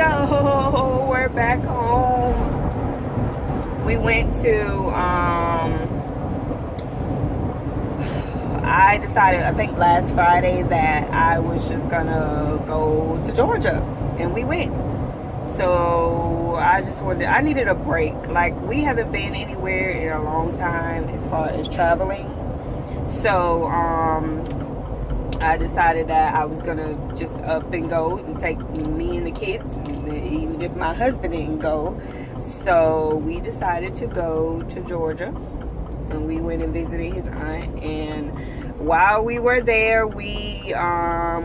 So we're back home. We went to I decided, I think last Friday, that I was just gonna go to Georgia, and we went. So I needed a break. Like, we haven't been anywhere in a long time as far as traveling. So I decided that I was gonna just up and go and take me and the kids, even if my husband didn't go. So we decided to go to Georgia, and we went and visited his aunt. And while we were there, we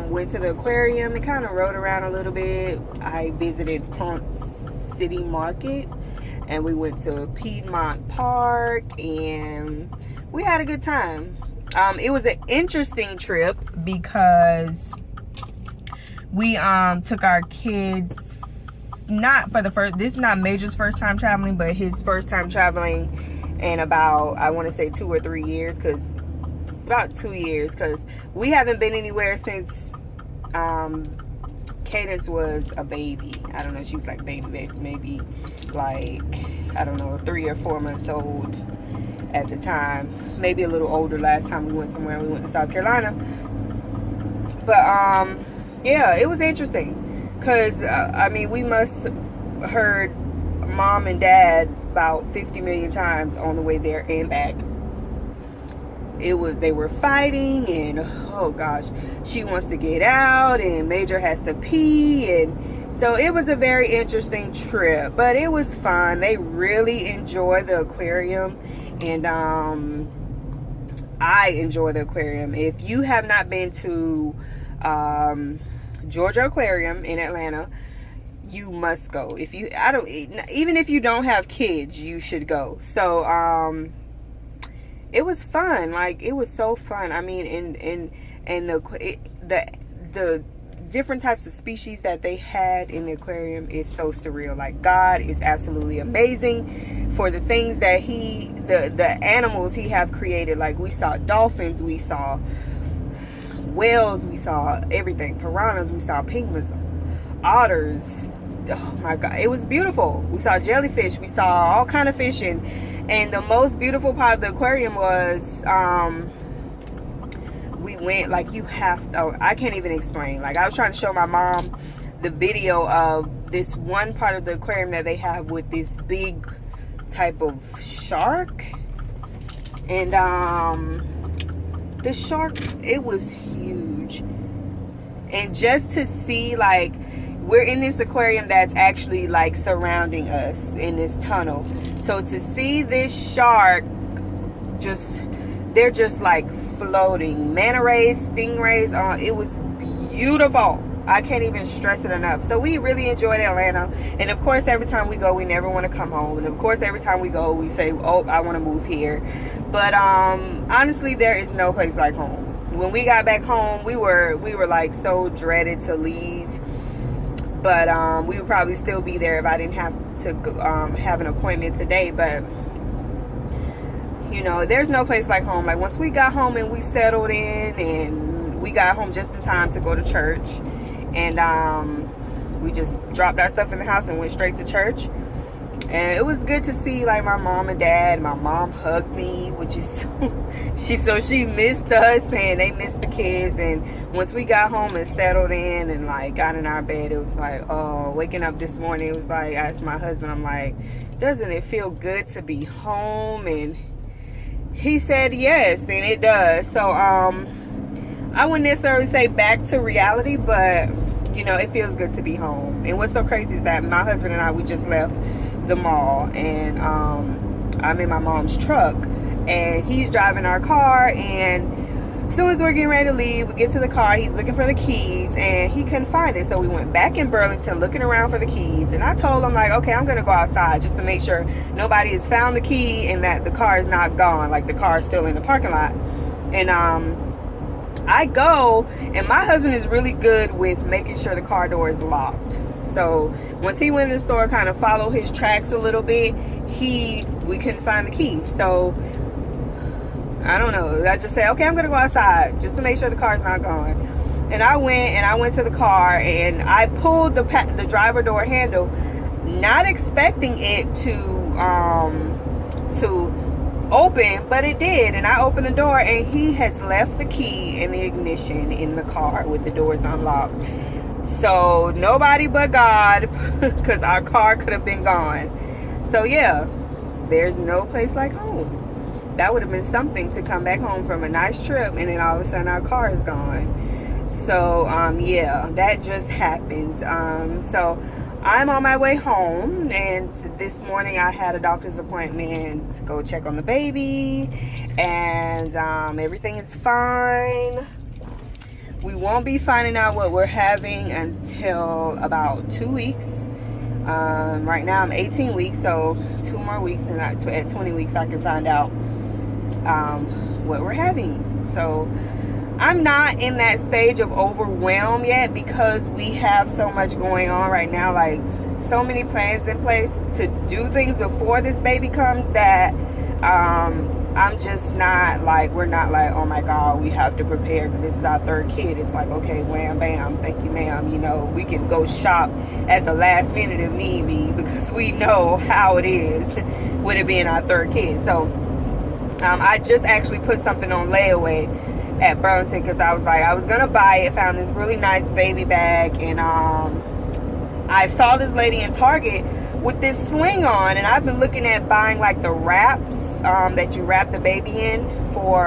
went to the aquarium and kind of rode around a little bit. I visited Ponce City Market, and we went to Piedmont Park, and we had a good time. It was an interesting trip because we took our kids, not for the first, this is not Major's first time traveling, but his first time traveling in about, I want to say 2 or 3 years, about 2 years, because we haven't been anywhere since Cadence was a baby. I don't know, she was like baby, maybe like, I don't know, 3 or 4 months old at the time, maybe a little older last time we went somewhere. We went to South Carolina. But yeah, it was interesting because I mean, we must heard mom and dad about 50 million times on the way there and back. They were fighting, and oh gosh, she wants to get out and Major has to pee, and so it was a very interesting trip, but it was fun. They really enjoyed the aquarium, and I enjoy the aquarium. If you have not been to Georgia Aquarium in Atlanta, you must go. Even if you don't have kids, you should go. So it was fun. Like, it was so fun. I mean, and the different types of species that they had in the aquarium is so surreal. Like, God is absolutely amazing for the things that the animals he have created. Like, we saw dolphins, we saw whales, we saw everything, piranhas, we saw penguins, otters. Oh my God, it was beautiful. We saw jellyfish, we saw all kind of fish, and the most beautiful part of the aquarium was we went, like, I can't even explain. Like, I was trying to show my mom the video of this one part of the aquarium that they have with this big type of shark, and the shark, it was huge. And just to see, like, we're in this aquarium that's actually like surrounding us in this tunnel, so to see this shark, they're just like floating, manta rays, stingrays, it was beautiful. I can't even stress it enough. So we really enjoyed Atlanta, and of course every time we go, we never want to come home, and of course every time we go, we say, oh, I want to move here. But honestly, there is no place like home. When we got back home, we were like so dreaded to leave, but we would probably still be there if I didn't have to have an appointment today. But you know, there's no place like home. Like, once we got home and we settled in, and we got home just in time to go to church, and we just dropped our stuff in the house and went straight to church. And it was good to see, like, my mom and dad. My mom hugged me, which is she missed us, and they missed the kids. And once we got home and settled in and like got in our bed, it was like, oh, waking up this morning, it was like, I asked my husband, I'm like, doesn't it feel good to be home? And he said yes, and it does. So I wouldn't necessarily say back to reality, but you know, it feels good to be home. And what's so crazy is that my husband and I, we just left the mall, and I'm in my mom's truck, and he's driving our car, and as soon as we're getting ready to leave, we get to the car, he's looking for the keys, and he couldn't find it. So we went back in Burlington looking around for the keys, and I told him, like, okay, I'm gonna go outside just to make sure nobody has found the key and that the car is not gone, like the car is still in the parking lot. And I go, and my husband is really good with making sure the car door is locked. So once he went in the store, kind of follow his tracks a little bit, we couldn't find the key. So I don't know, I just said, okay, I'm gonna go outside just to make sure the car's not gone. And I went to the car, and I pulled the driver door handle, not expecting it to open, but it did. And I opened the door, and he has left the key in the ignition in the car with the doors unlocked. So nobody but God, because our car could have been gone. So yeah, there's no place like home. That would have been something, to come back home from a nice trip and then all of a sudden our car is gone. So yeah, that just happened. So I'm on my way home, and this morning I had a doctor's appointment to go check on the baby, and everything is fine. We won't be finding out what we're having until about 2 weeks. Right now I'm 18 weeks, so 2 more weeks, and at 20 weeks I can find out what we're having. So I'm not in that stage of overwhelm yet, because we have so much going on right now, like so many plans in place to do things before this baby comes, that I'm just not like, we're not like, oh my God, we have to prepare because this is our 3rd kid. It's like, okay, wham, bam, thank you, ma'am. You know, we can go shop at the last minute if need be, because we know how it is with it being our 3rd kid. So I just actually put something on layaway at Burlington, because I was like, I was gonna buy it, found this really nice baby bag, and I saw this lady in Target with this sling on, and I've been looking at buying like the wraps that you wrap the baby in for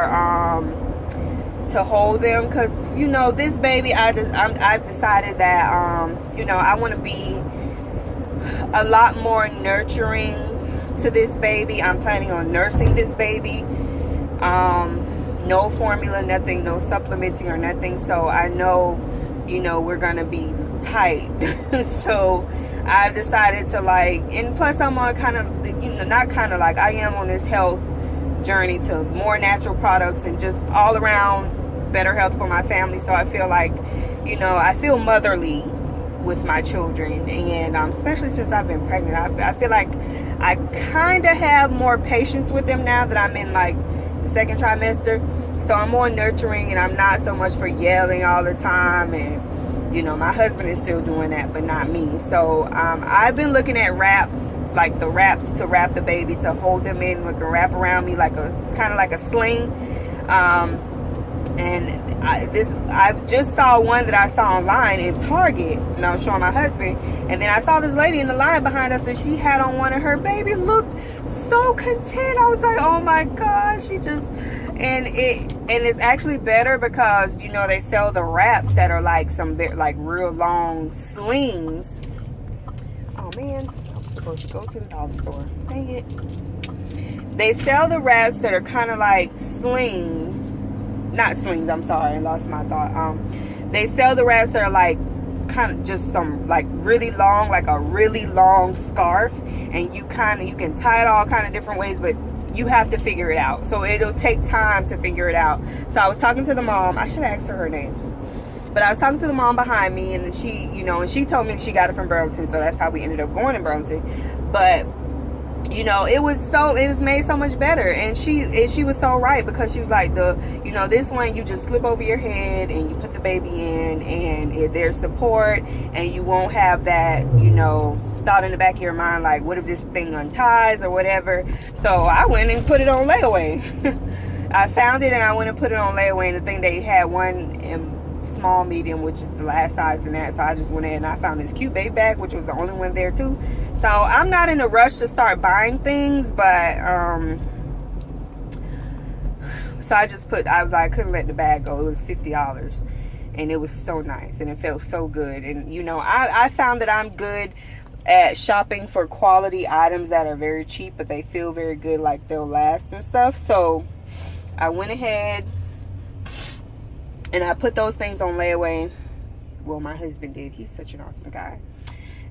to hold them, because you know, this baby, I've decided that you know, I want to be a lot more nurturing to this baby. I'm planning on nursing this baby. No formula, nothing, no supplementing or nothing. So I know, you know, we're gonna be tight. So I've decided to like, and plus I'm on kind of, you know, not kind of like, I am on this health journey to more natural products and just all around better health for my family. So I feel like, you know, I feel motherly with my children, and especially since I've been pregnant, I feel like I kind of have more patience with them now that I'm in like the 2nd trimester. So I'm more nurturing, and I'm not so much for yelling all the time. And you know, my husband is still doing that, but not me. So I've been looking at wraps, like the wraps to wrap the baby, to hold them in, like, and wrap around me like it's kind of like a sling. And I just saw one that I saw online in Target, and I was showing my husband, and then I saw this lady in the line behind us, and she had on one, and her baby looked so content. I was like, oh my gosh, she just, and it's actually better, because you know, they sell the wraps that are like some like real long slings. Oh man, I was supposed to go to the dog store, dang it. They sell the wraps that are kind of like slings. Not slings, I'm sorry, I lost my thought. They sell the wraps that are like kind of just some like really long, like a really long scarf, and you can tie it all kind of different ways, but you have to figure it out. So it'll take time to figure it out. So I was talking to the mom. I should have asked her name, but I was talking to the mom behind me, and she, you know, and she told me she got it from Burlington, so that's how we ended up going in Burlington. But you know, it was made so much better, and she was so right, because she was like, you know, this one you just slip over your head and you put the baby in, and there's support, and you won't have that, you know, thought in the back of your mind like, what if this thing unties or whatever. So I went and put it on layaway. I found it and I went and put it on layaway, and the thing, they had one in small medium, which is the last size in that. So I just went in and I found this cute baby bag, which was the only one there too. So I'm not in a rush to start buying things, but so I was like, I couldn't let the bag go. It was $50, and it was so nice, and it felt so good. And you know, I found that I'm good at shopping for quality items that are very cheap, but they feel very good, like they'll last and stuff. So I went ahead and I put those things on layaway. Well, my husband did. He's such an awesome guy.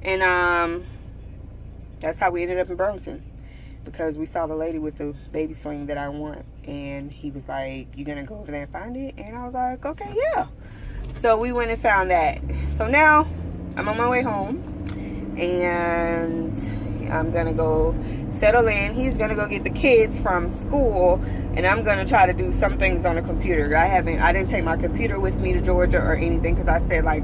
And that's how we ended up in Burlington, because we saw the lady with the baby sling that I want, and he was like, you gonna go over there and find it? And I was like, okay, yeah. So we went and found that. So now I'm on my way home, and I'm gonna go settle in. He's gonna go get the kids from school, and I'm gonna try to do some things on the computer. I didn't take my computer with me to Georgia or anything, because I said, like,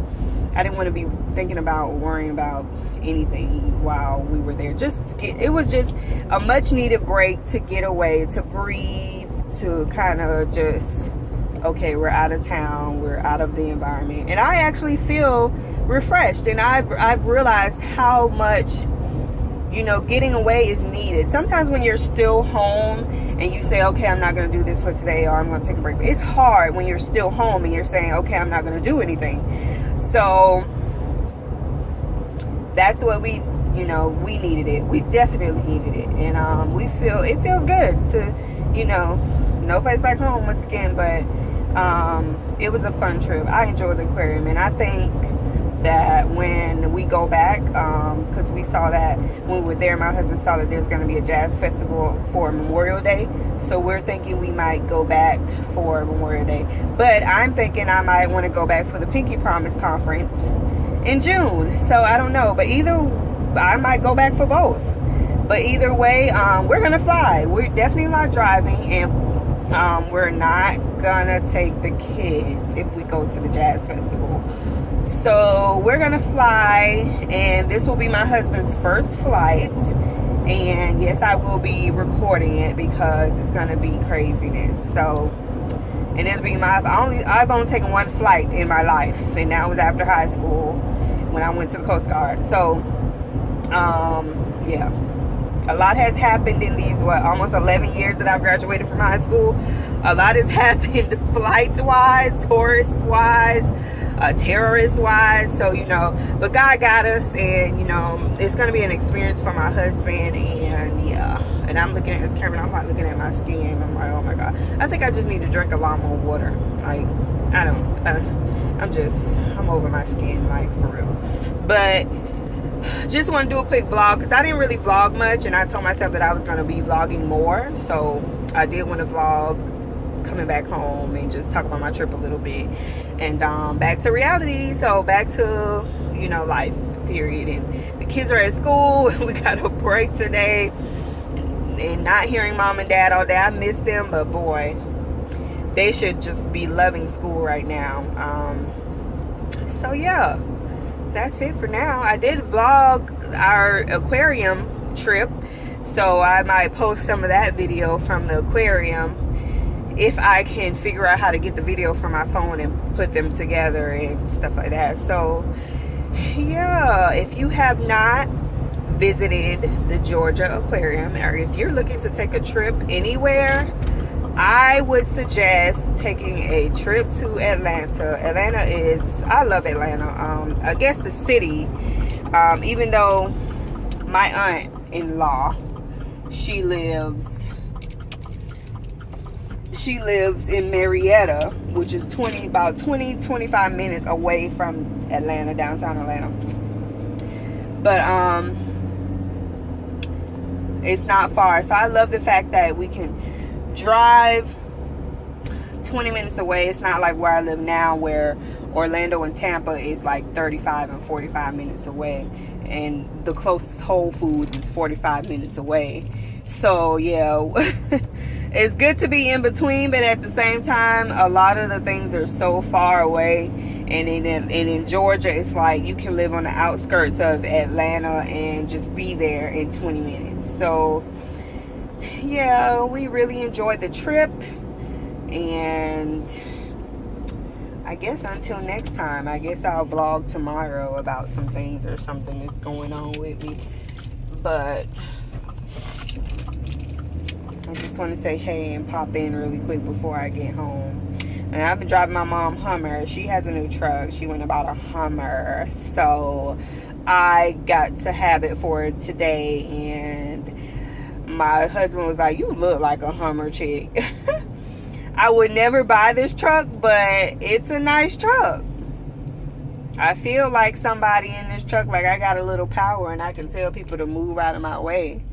I didn't want to be thinking about worrying about anything while we were there. It was just a much needed break to get away, to breathe, to kind of just, okay, we're out of town, we're out of the environment, and I actually feel refreshed. And I've realized how much, getting away is needed. Sometimes when you're still home and you say, okay, I'm not going to do this for today, or I'm going to take a break. It's hard when you're still home and you're saying, okay, I'm not going to do anything. So that's what we needed it. We definitely needed it. And it feels good to, no place like home once again. But it was a fun trip. I enjoyed the aquarium, and I think that when we go back, because we saw that when we were there, my husband saw that there's going to be a jazz festival for Memorial Day, so we're thinking we might go back for Memorial Day. But I'm thinking I might want to go back for the Pinky Promise conference in June, so I don't know. But I might go back for both. But either way, we're gonna fly. We're definitely not driving, and we're not gonna take the kids if we go to the jazz festival. So we're gonna fly, and this will be my husband's first flight. And yes, I will be recording it because it's gonna be craziness. So, and it'll be I've only taken one flight in my life, and that was after high school when I went to the Coast Guard. So, yeah. A lot has happened in these, almost 11 years that I've graduated from high school. A lot has happened flights-wise, tourist-wise, terrorist-wise. So, but God got us, and, it's going to be an experience for my husband. And, yeah. And I'm looking at his camera, and I'm like looking at my skin. I'm like, oh, my God. I think I just need to drink a lot more water. Like, I'm over my skin, like, for real. But just want to do a quick vlog because I didn't really vlog much, and I told myself that I was going to be vlogging more. So I did want to vlog coming back home and just talk about my trip a little bit, and back to reality. So back to life, period. And the kids are at school. We got a break today, and not hearing mom and dad all day, I miss them, but boy, they should just be loving school right now. So yeah, that's it for now. I did vlog our aquarium trip, so I might post some of that video from the aquarium if I can figure out how to get the video from my phone and put them together and stuff like that. So yeah, if you have not visited the Georgia Aquarium, or if you're looking to take a trip anywhere, I would suggest taking a trip to Atlanta. I love Atlanta. I guess the city, even though my aunt-in-law, she lives in Marietta, which is about 20-25 minutes away from Atlanta, downtown Atlanta. But it's not far. So I love the fact that we can drive 20 minutes away. It's not like where I live now, where Orlando and Tampa is like 35 and 45 minutes away, and the closest Whole Foods is 45 minutes away. So yeah, it's good to be in between, but at the same time, a lot of the things are so far away. And in Georgia, it's like you can live on the outskirts of Atlanta and just be there in 20 minutes. So yeah, we really enjoyed the trip, and I guess until next time, I guess I'll vlog tomorrow about some things or something that's going on with me. But I just want to say hey and pop in really quick before I get home. And I've been driving my mom Hummer. She has a new truck. She went and bought a Hummer, so I got to have it for today. And my husband was like, you look like a Hummer chick. I would never buy this truck, but it's a nice truck. I feel like somebody in this truck, like I got a little power and I can tell people to move out of my way.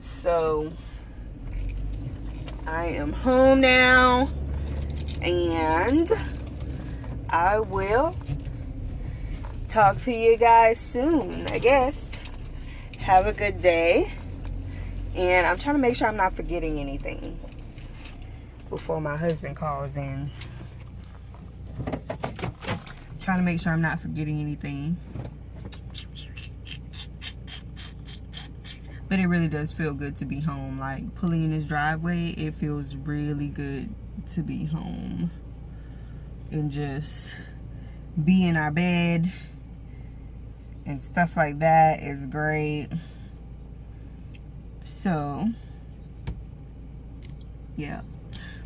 So I am home now, and I will talk to you guys soon, I guess. Have a good day. And I'm trying to make sure I'm not forgetting anything before my husband calls in. Trying to make sure I'm not forgetting anything. But it really does feel good to be home. Like, pulling in this driveway, it feels really good to be home. And just be in our bed and stuff like that is great. So, yeah.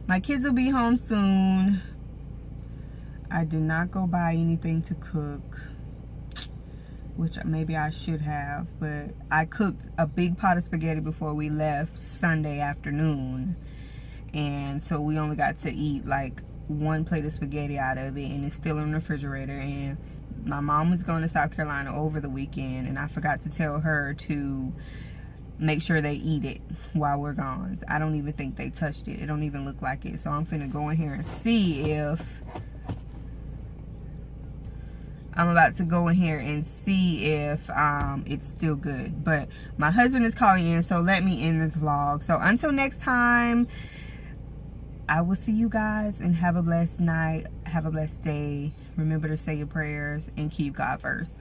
My kids will be home soon. I did not go buy anything to cook, which maybe I should have, but I cooked a big pot of spaghetti before we left Sunday afternoon, and so we only got to eat like one plate of spaghetti out of it, and it's still in the refrigerator. And my mom was going to South Carolina over the weekend, and I forgot to tell her to make sure they eat it while we're gone. I don't even think they touched it. It don't even look like it. So I'm finna go in here and see if it's still good. But my husband is calling in, so let me end this vlog. So until next time, I will see you guys, and have a blessed night. Have a blessed day. Remember to say your prayers and keep God first.